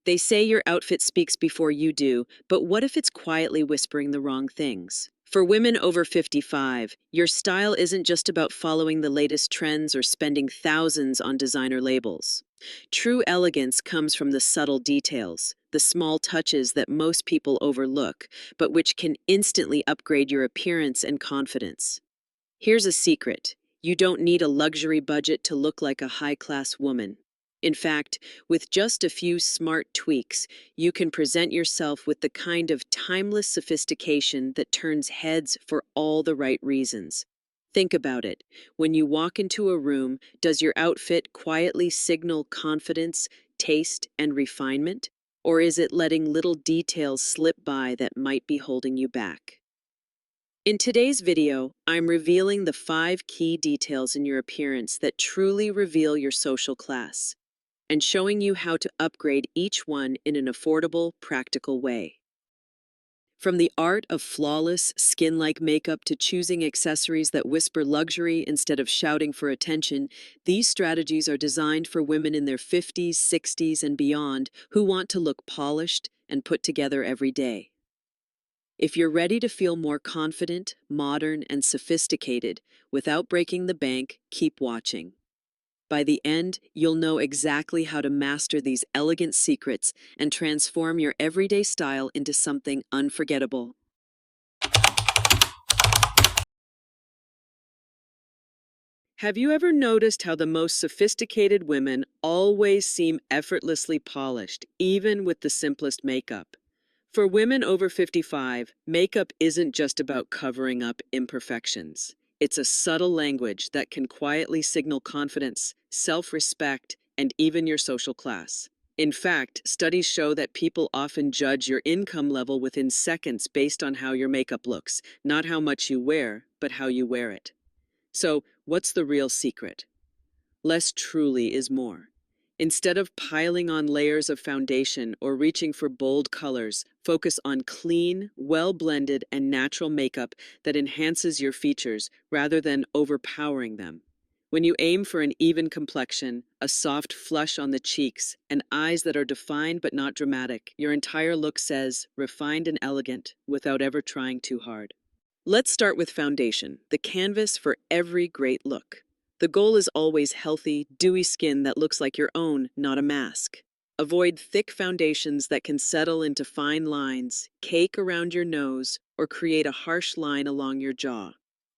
They say your outfit speaks before you do, but what if it's quietly whispering the wrong things? For women over 55, your style isn't just about following the latest trends or spending thousands on designer labels. True elegance comes from the subtle details, the small touches that most people overlook, but which can instantly upgrade your appearance and confidence. Here's a secret: you don't need a luxury budget to look like a high class woman. In fact, with just a few smart tweaks, you can present yourself with the kind of timeless sophistication that turns heads for all the right reasons. Think about it. When you walk into a room, does your outfit quietly signal confidence, taste, and refinement? Or is it letting little details slip by that might be holding you back? In today's video, I'm revealing the 5 key details in your appearance that truly reveal your social class, and showing you how to upgrade each one in an affordable, practical way. From the art of flawless, skin-like makeup to choosing accessories that whisper luxury instead of shouting for attention, these strategies are designed for women in their 50s, 60s, and beyond who want to look polished and put together every day. If you're ready to feel more confident, modern, and sophisticated without breaking the bank, keep watching. By the end, you'll know exactly how to master these elegant secrets and transform your everyday style into something unforgettable. Have you ever noticed how the most sophisticated women always seem effortlessly polished, even with the simplest makeup? For women over 55, makeup isn't just about covering up imperfections. It's a subtle language that can quietly signal confidence, self-respect, and even your social class. In fact, studies show that people often judge your income level within seconds based on how your makeup looks, not how much you wear, but how you wear it. So, what's the real secret? Less truly is more. Instead of piling on layers of foundation or reaching for bold colors, focus on clean, well-blended, and natural makeup that enhances your features rather than overpowering them. When you aim for an even complexion, a soft flush on the cheeks, and eyes that are defined but not dramatic, your entire look says refined and elegant without ever trying too hard. Let's start with foundation, the canvas for every great look. The goal is always healthy, dewy skin that looks like your own, not a mask. Avoid thick foundations that can settle into fine lines, cake around your nose, or create a harsh line along your jaw.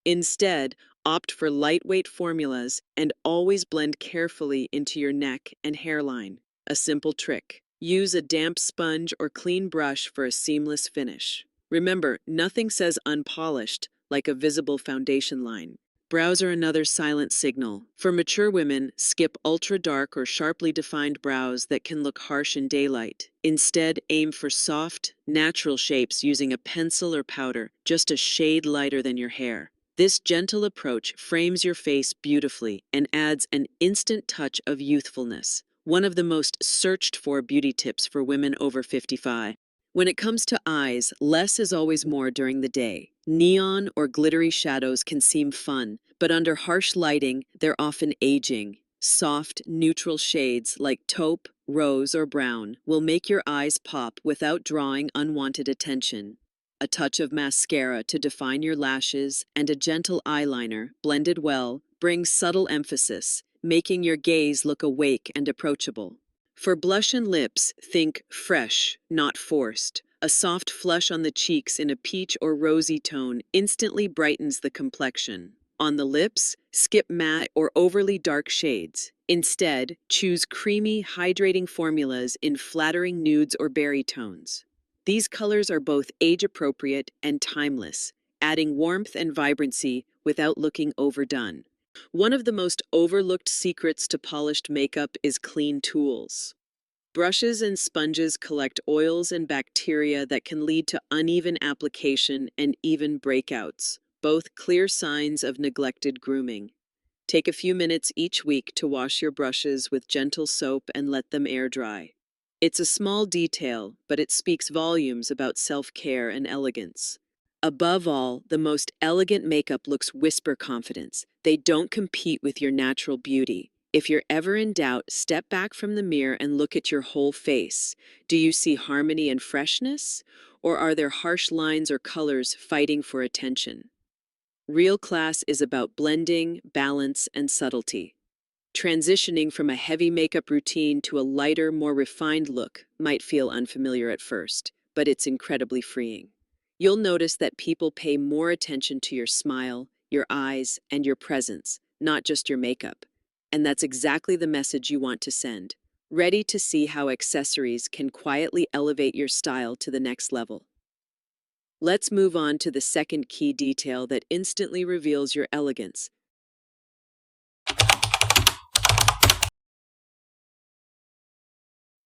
Instead, opt for lightweight formulas and always blend carefully into your neck and hairline. A simple trick: use a damp sponge or clean brush for a seamless finish. Remember, nothing says unpolished like a visible foundation line. Brows are another silent signal. For mature women, skip ultra dark or sharply defined brows that can look harsh in daylight. Instead, aim for soft, natural shapes using a pencil or powder, just a shade lighter than your hair. This gentle approach frames your face beautifully and adds an instant touch of youthfulness, one of the most searched for beauty tips for women over 55. When it comes to eyes, less is always more during the day. Neon or glittery shadows can seem fun, but under harsh lighting, they're often aging. Soft, neutral shades like taupe, rose, or brown will make your eyes pop without drawing unwanted attention. A touch of mascara to define your lashes and a gentle eyeliner, blended well, brings subtle emphasis, making your gaze look awake and approachable. For blush and lips, think fresh, not forced. A soft flush on the cheeks in a peach or rosy tone instantly brightens the complexion. On the lips, skip matte or overly dark shades. Instead, choose creamy, hydrating formulas in flattering nudes or berry tones. These colors are both age-appropriate and timeless, adding warmth and vibrancy without looking overdone. One of the most overlooked secrets to polished makeup is clean tools. Brushes and sponges collect oils and bacteria that can lead to uneven application and even breakouts, both clear signs of neglected grooming. Take a few minutes each week to wash your brushes with gentle soap and let them air dry. It's a small detail, but it speaks volumes about self-care and elegance. Above all, the most elegant makeup looks whisper confidence. They don't compete with your natural beauty. If you're ever in doubt, step back from the mirror and look at your whole face. Do you see harmony and freshness? Or are there harsh lines or colors fighting for attention? Real class is about blending, balance, and subtlety. Transitioning from a heavy makeup routine to a lighter, more refined look might feel unfamiliar at first, but it's incredibly freeing. You'll notice that people pay more attention to your smile, your eyes, and your presence, not just your makeup. And that's exactly the message you want to send. Ready to see how accessories can quietly elevate your style to the next level. Let's move on to the second key detail that instantly reveals your elegance.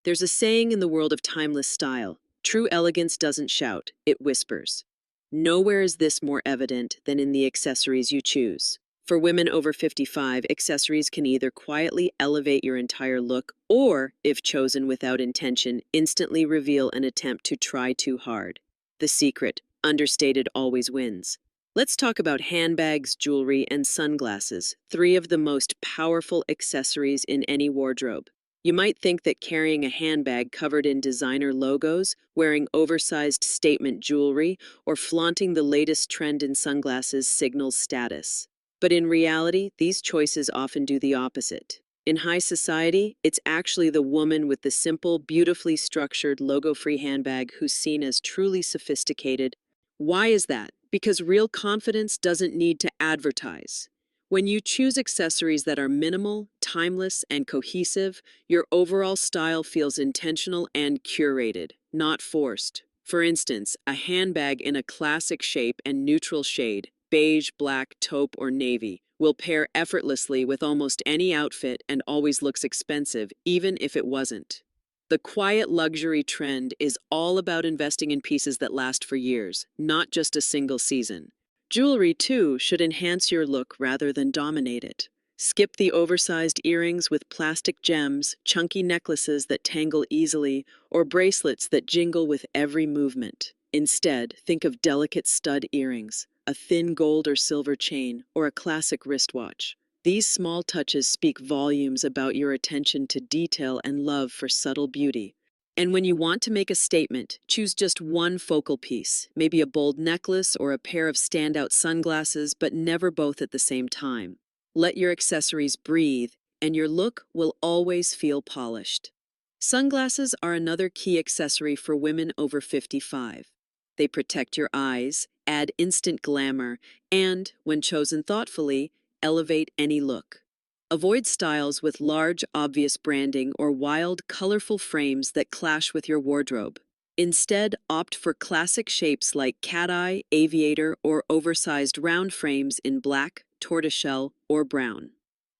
There's a saying in the world of timeless style: true elegance doesn't shout, it whispers. Nowhere is this more evident than in the accessories you choose. For women over 55, accessories can either quietly elevate your entire look or, if chosen without intention, instantly reveal an attempt to try too hard. The secret: understated always wins. Let's talk about handbags, jewelry, and sunglasses, three of the most powerful accessories in any wardrobe. You might think that carrying a handbag covered in designer logos, wearing oversized statement jewelry, or flaunting the latest trend in sunglasses signals status. But in reality, these choices often do the opposite. In high society, it's actually the woman with the simple, beautifully structured, logo-free handbag who's seen as truly sophisticated. Why is that? Because real confidence doesn't need to advertise. When you choose accessories that are minimal, timeless, and cohesive, your overall style feels intentional and curated, not forced. For instance, a handbag in a classic shape and neutral shade, beige, black, taupe, or navy, will pair effortlessly with almost any outfit and always looks expensive, even if it wasn't. The quiet luxury trend is all about investing in pieces that last for years, not just a single season. Jewelry, too, should enhance your look rather than dominate it. Skip the oversized earrings with plastic gems, chunky necklaces that tangle easily, or bracelets that jingle with every movement. Instead, think of delicate stud earrings, a thin gold or silver chain, or a classic wristwatch. These small touches speak volumes about your attention to detail and love for subtle beauty. And when you want to make a statement, choose just one focal piece, maybe a bold necklace or a pair of standout sunglasses, but never both at the same time. Let your accessories breathe, and your look will always feel polished. Sunglasses are another key accessory for women over 55. They protect your eyes, add instant glamour, and, when chosen thoughtfully, elevate any look. Avoid styles with large, obvious branding or wild, colorful frames that clash with your wardrobe. Instead, opt for classic shapes like cat eye, aviator, or oversized round frames in black, tortoiseshell, or brown.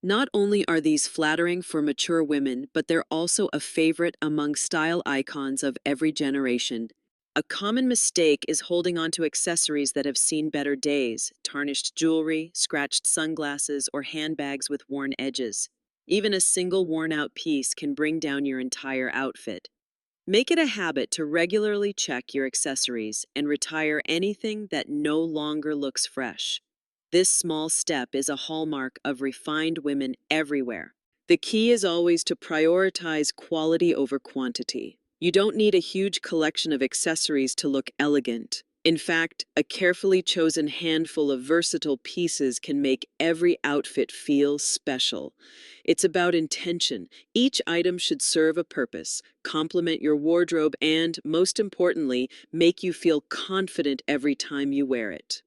Not only are these flattering for mature women, but they're also a favorite among style icons of every generation. A common mistake is holding on to accessories that have seen better days: tarnished jewelry, scratched sunglasses, or handbags with worn edges. Even a single worn-out piece can bring down your entire outfit. Make it a habit to regularly check your accessories and retire anything that no longer looks fresh. This small step is a hallmark of refined women everywhere. The key is always to prioritize quality over quantity. You don't need a huge collection of accessories to look elegant. In fact, a carefully chosen handful of versatile pieces can make every outfit feel special. It's about intention. Each item should serve a purpose, complement your wardrobe, and, most importantly, make you feel confident every time you wear it.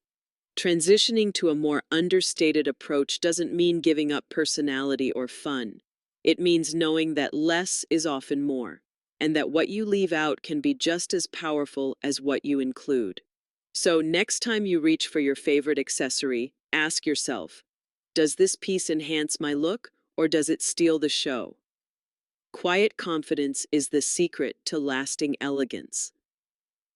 Transitioning to a more understated approach doesn't mean giving up personality or fun. It means knowing that less is often more, and that what you leave out can be just as powerful as what you include. So, next time you reach for your favorite accessory, ask yourself, does this piece enhance my look, or does it steal the show? Quiet confidence is the secret to lasting elegance.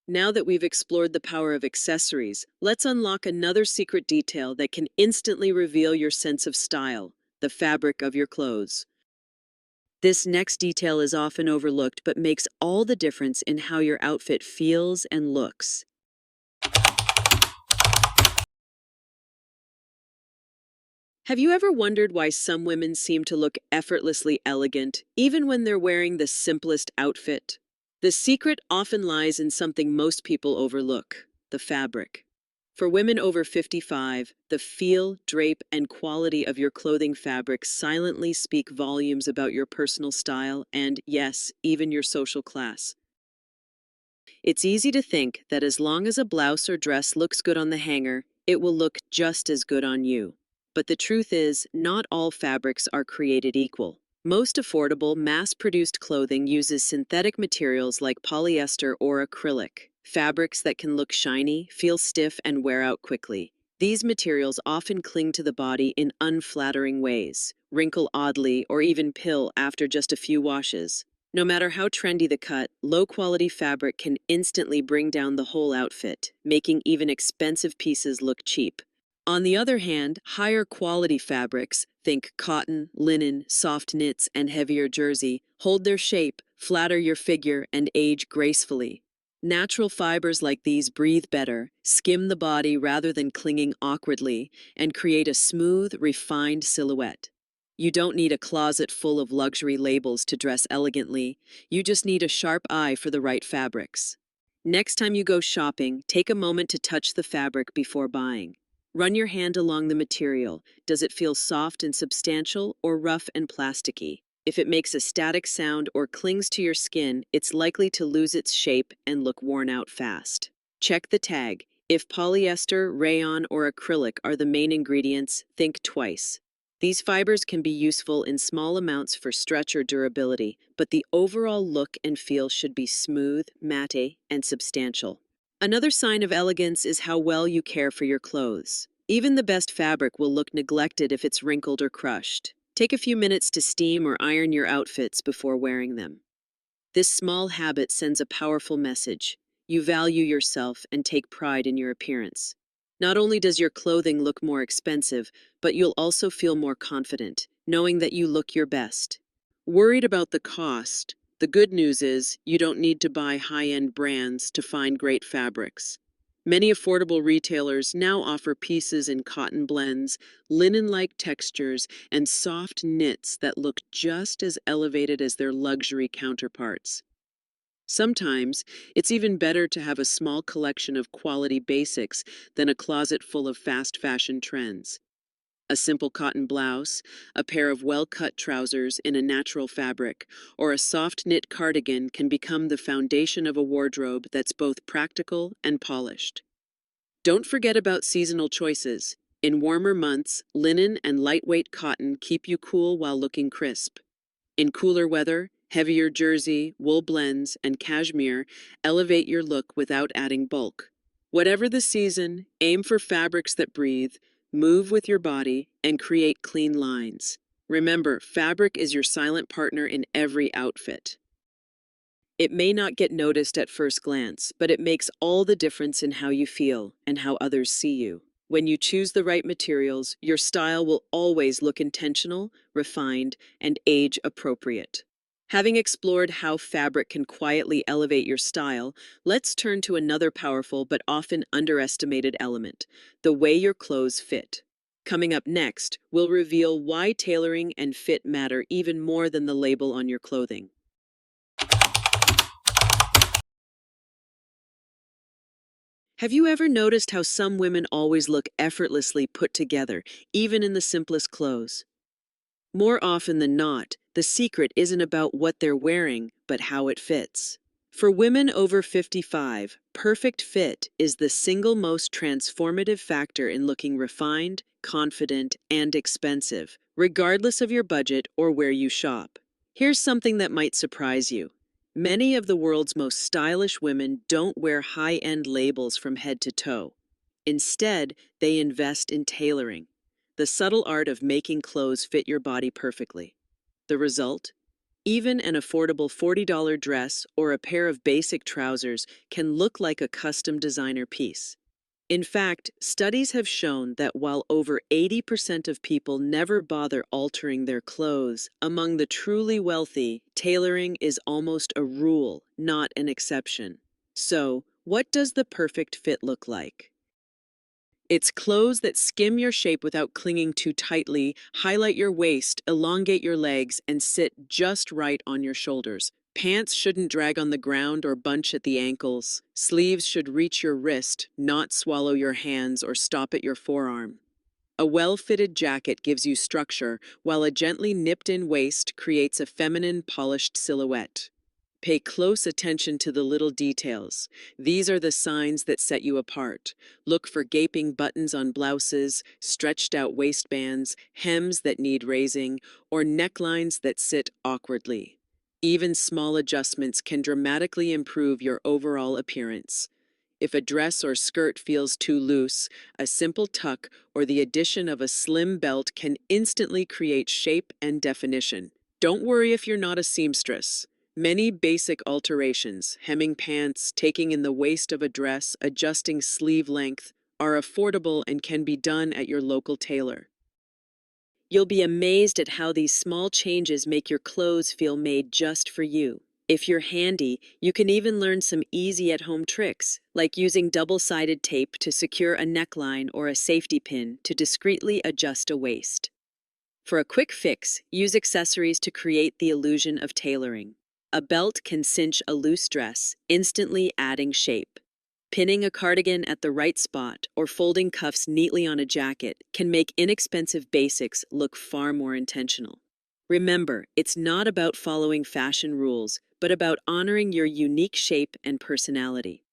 Now that we've explored the power of accessories, let's unlock another secret detail that can instantly reveal your sense of style: the fabric of your clothes. This next detail is often overlooked but makes all the difference in how your outfit feels and looks. Have you ever wondered why some women seem to look effortlessly elegant, even when they're wearing the simplest outfit? The secret often lies in something most people overlook: the fabric. For women over 55, the feel, drape, and quality of your clothing fabric silently speak volumes about your personal style and, yes, even your social class. It's easy to think that as long as a blouse or dress looks good on the hanger, it will look just as good on you. But the truth is, not all fabrics are created equal. Most affordable, mass-produced clothing uses synthetic materials like polyester or acrylic, fabrics that can look shiny, feel stiff, and wear out quickly. These materials often cling to the body in unflattering ways, wrinkle oddly, or even pill after just a few washes. No matter how trendy the cut, low-quality fabric can instantly bring down the whole outfit, making even expensive pieces look cheap. On the other hand, higher quality fabrics, think cotton, linen, soft knits, and heavier jersey, hold their shape, flatter your figure, and age gracefully. Natural fibers like these breathe better, skim the body rather than clinging awkwardly, and create a smooth, refined silhouette. You don't need a closet full of luxury labels to dress elegantly. You just need a sharp eye for the right fabrics. Next time you go shopping, take a moment to touch the fabric before buying. Run your hand along the material. Does it feel soft and substantial or rough and plasticky? If it makes a static sound or clings to your skin, it's likely to lose its shape and look worn out fast. Check the tag. If polyester, rayon, or acrylic are the main ingredients, think twice. These fibers can be useful in small amounts for stretch or durability, but the overall look and feel should be smooth, matte, and substantial. Another sign of elegance is how well you care for your clothes. Even the best fabric will look neglected if it's wrinkled or crushed. Take a few minutes to steam or iron your outfits before wearing them. This small habit sends a powerful message. You value yourself and take pride in your appearance. Not only does your clothing look more expensive, but you'll also feel more confident, knowing that you look your best. Worried about the cost? The good news is you don't need to buy high-end brands to find great fabrics. Many affordable retailers now offer pieces in cotton blends, linen-like textures, and soft knits that look just as elevated as their luxury counterparts. Sometimes, it's even better to have a small collection of quality basics than a closet full of fast fashion trends. A simple cotton blouse, a pair of well-cut trousers in a natural fabric, or a soft knit cardigan can become the foundation of a wardrobe that's both practical and polished. Don't forget about seasonal choices. In warmer months, linen and lightweight cotton keep you cool while looking crisp. In cooler weather, heavier jersey, wool blends, and cashmere elevate your look without adding bulk. Whatever the season, aim for fabrics that breathe, move with your body, and create clean lines. Remember, fabric is your silent partner in every outfit. It may not get noticed at first glance, but it makes all the difference in how you feel and how others see you. When you choose the right materials, your style will always look intentional, refined, and age appropriate. Having explored how fabric can quietly elevate your style, let's turn to another powerful but often underestimated element: the way your clothes fit. Coming up next, we'll reveal why tailoring and fit matter even more than the label on your clothing. Have you ever noticed how some women always look effortlessly put together, even in the simplest clothes? More often than not, the secret isn't about what they're wearing, but how it fits. For women over 55, perfect fit is the single most transformative factor in looking refined, confident, and expensive, regardless of your budget or where you shop. Here's something that might surprise you. Many of the world's most stylish women don't wear high-end labels from head to toe. Instead, they invest in tailoring, the subtle art of making clothes fit your body perfectly. The result? Even an affordable $40 dress or a pair of basic trousers can look like a custom designer piece. In fact, studies have shown that while over 80% of people never bother altering their clothes, among the truly wealthy, tailoring is almost a rule, not an exception. So, what does the perfect fit look like? It's clothes that skim your shape without clinging too tightly, highlight your waist, elongate your legs, and sit just right on your shoulders. Pants shouldn't drag on the ground or bunch at the ankles. Sleeves should reach your wrist, not swallow your hands or stop at your forearm. A well-fitted jacket gives you structure, while a gently nipped-in waist creates a feminine, polished silhouette. Pay close attention to the little details. These are the signs that set you apart. Look for gaping buttons on blouses, stretched out waistbands, hems that need raising, or necklines that sit awkwardly. Even small adjustments can dramatically improve your overall appearance. If a dress or skirt feels too loose, a simple tuck or the addition of a slim belt can instantly create shape and definition. Don't worry if you're not a seamstress. Many basic alterations, hemming pants, taking in the waist of a dress, adjusting sleeve length, are affordable and can be done at your local tailor. You'll be amazed at how these small changes make your clothes feel made just for you. If you're handy, you can even learn some easy at-home tricks, like using double-sided tape to secure a neckline or a safety pin to discreetly adjust a waist. For a quick fix, use accessories to create the illusion of tailoring. A belt can cinch a loose dress, instantly adding shape. Pinning a cardigan at the right spot or folding cuffs neatly on a jacket can make inexpensive basics look far more intentional. Remember, it's not about following fashion rules, but about honoring your unique shape and personality.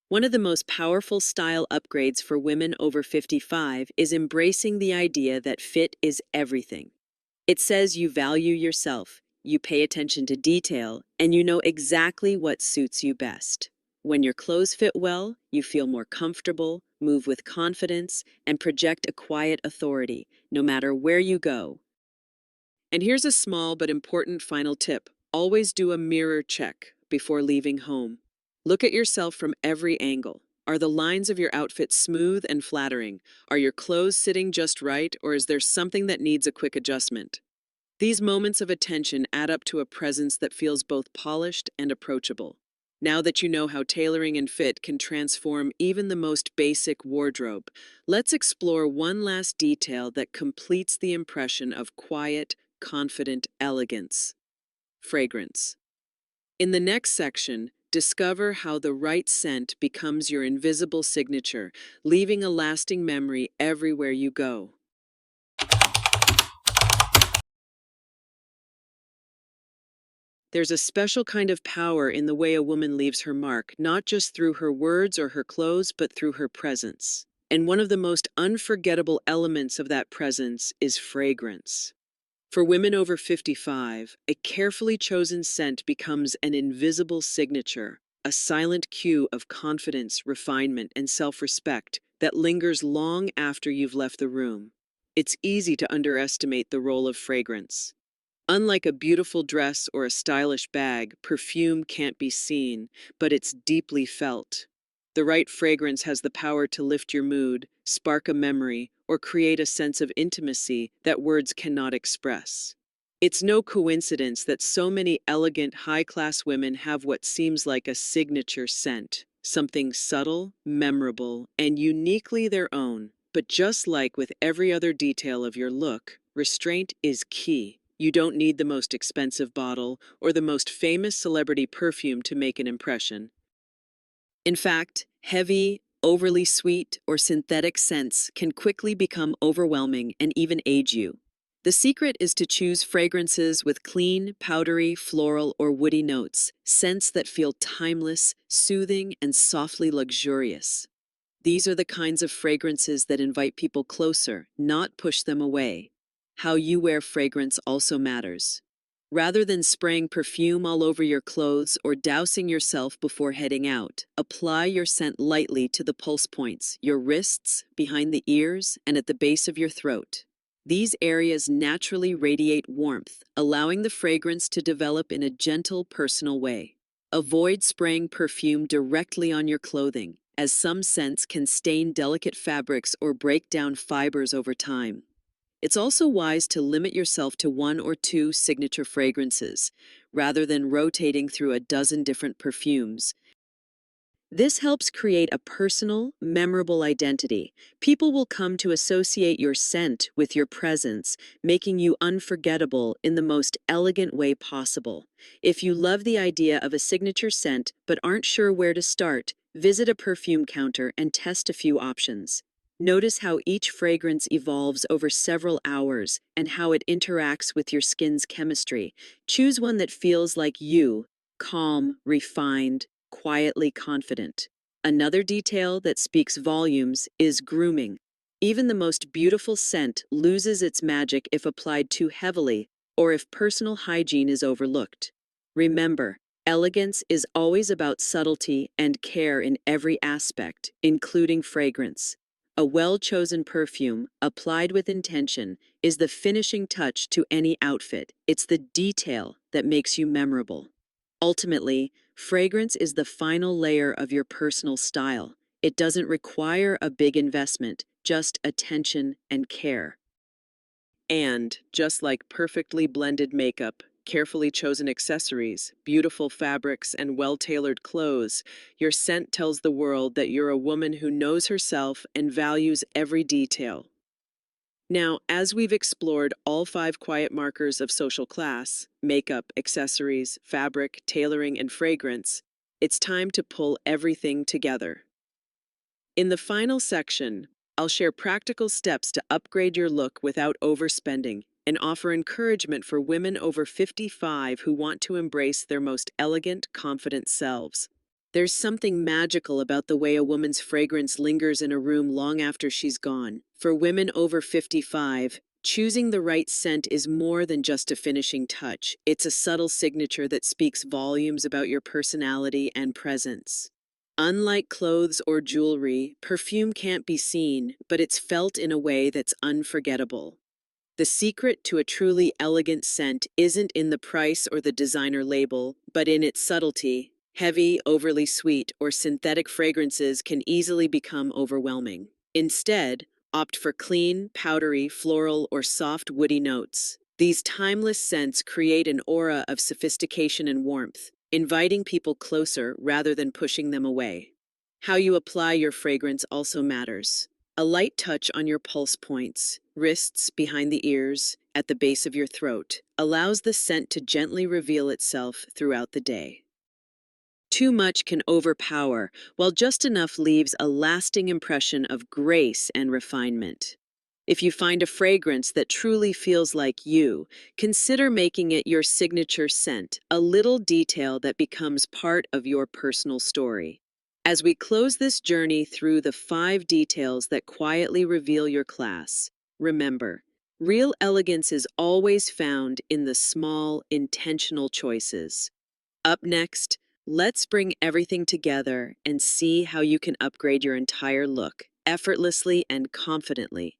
One of the most powerful style upgrades for women over 55 is embracing the idea that fit is everything. It says you value yourself, you pay attention to detail, and you know exactly what suits you best. When your clothes fit well, you feel more comfortable, move with confidence, and project a quiet authority, no matter where you go. And here's a small but important final tip. Always do a mirror check before leaving home. Look at yourself from every angle. Are the lines of your outfit smooth and flattering? Are your clothes sitting just right, or is there something that needs a quick adjustment? These moments of attention add up to a presence that feels both polished and approachable. Now that you know how tailoring and fit can transform even the most basic wardrobe, let's explore one last detail that completes the impression of quiet, confident elegance: fragrance. In the next section, discover how the right scent becomes your invisible signature, leaving a lasting memory everywhere you go. There's a special kind of power in the way a woman leaves her mark, not just through her words or her clothes, but through her presence. And one of the most unforgettable elements of that presence is fragrance. For women over 55, a carefully chosen scent becomes an invisible signature, a silent cue of confidence, refinement, and self-respect that lingers long after you've left the room. It's easy to underestimate the role of fragrance. Unlike a beautiful dress or a stylish bag, perfume can't be seen, but it's deeply felt. The right fragrance has the power to lift your mood, spark a memory, or create a sense of intimacy that words cannot express. It's no coincidence that so many elegant, high-class women have what seems like a signature scent, something subtle, memorable, and uniquely their own. But just like with every other detail of your look, restraint is key. You don't need the most expensive bottle or the most famous celebrity perfume to make an impression. In fact, heavy, overly sweet, or synthetic scents can quickly become overwhelming and even age you. The secret is to choose fragrances with clean, powdery, floral, or woody notes, scents that feel timeless, soothing, and softly luxurious. These are the kinds of fragrances that invite people closer, not push them away. How you wear fragrance also matters. Rather than spraying perfume all over your clothes or dousing yourself before heading out, apply your scent lightly to the pulse points, your wrists, behind the ears, and at the base of your throat. These areas naturally radiate warmth, allowing the fragrance to develop in a gentle, personal way. Avoid spraying perfume directly on your clothing, as some scents can stain delicate fabrics or break down fibers over time. It's also wise to limit yourself to one or two signature fragrances, rather than rotating through a dozen different perfumes. This helps create a personal, memorable identity. People will come to associate your scent with your presence, making you unforgettable in the most elegant way possible. If you love the idea of a signature scent but aren't sure where to start, visit a perfume counter and test a few options. Notice how each fragrance evolves over several hours and how it interacts with your skin's chemistry. Choose one that feels like you, calm, refined, quietly confident. Another detail that speaks volumes is grooming. Even the most beautiful scent loses its magic if applied too heavily or if personal hygiene is overlooked. Remember, elegance is always about subtlety and care in every aspect, including fragrance. A well-chosen perfume, applied with intention, is the finishing touch to any outfit. It's the detail that makes you memorable. Ultimately, fragrance is the final layer of your personal style. It doesn't require a big investment, just attention and care. And, just like perfectly blended makeup, carefully chosen accessories, beautiful fabrics, and well-tailored clothes, your scent tells the world that you're a woman who knows herself and values every detail. Now, as we've explored all 5 quiet markers of social class, makeup, accessories, fabric, tailoring, and fragrance, it's time to pull everything together. In the final section, I'll share practical steps to upgrade your look without overspending and offer encouragement for women over 55 who want to embrace their most elegant, confident selves. There's something magical about the way a woman's fragrance lingers in a room long after she's gone. For women over 55, choosing the right scent is more than just a finishing touch. It's a subtle signature that speaks volumes about your personality and presence. Unlike clothes or jewelry, perfume can't be seen, but it's felt in a way that's unforgettable. The secret to a truly elegant scent isn't in the price or the designer label, but in its subtlety. Heavy, overly sweet, or synthetic fragrances can easily become overwhelming. Instead, opt for clean, powdery, floral, or soft woody notes. These timeless scents create an aura of sophistication and warmth, inviting people closer rather than pushing them away. How you apply your fragrance also matters. A light touch on your pulse points, wrists, behind the ears, at the base of your throat, allows the scent to gently reveal itself throughout the day. Too much can overpower, while just enough leaves a lasting impression of grace and refinement. If you find a fragrance that truly feels like you, consider making it your signature scent, a little detail that becomes part of your personal story. As we close this journey through the 5 details that quietly reveal your class, remember, real elegance is always found in the small, intentional choices. Up next, let's bring everything together and see how you can upgrade your entire look effortlessly and confidently.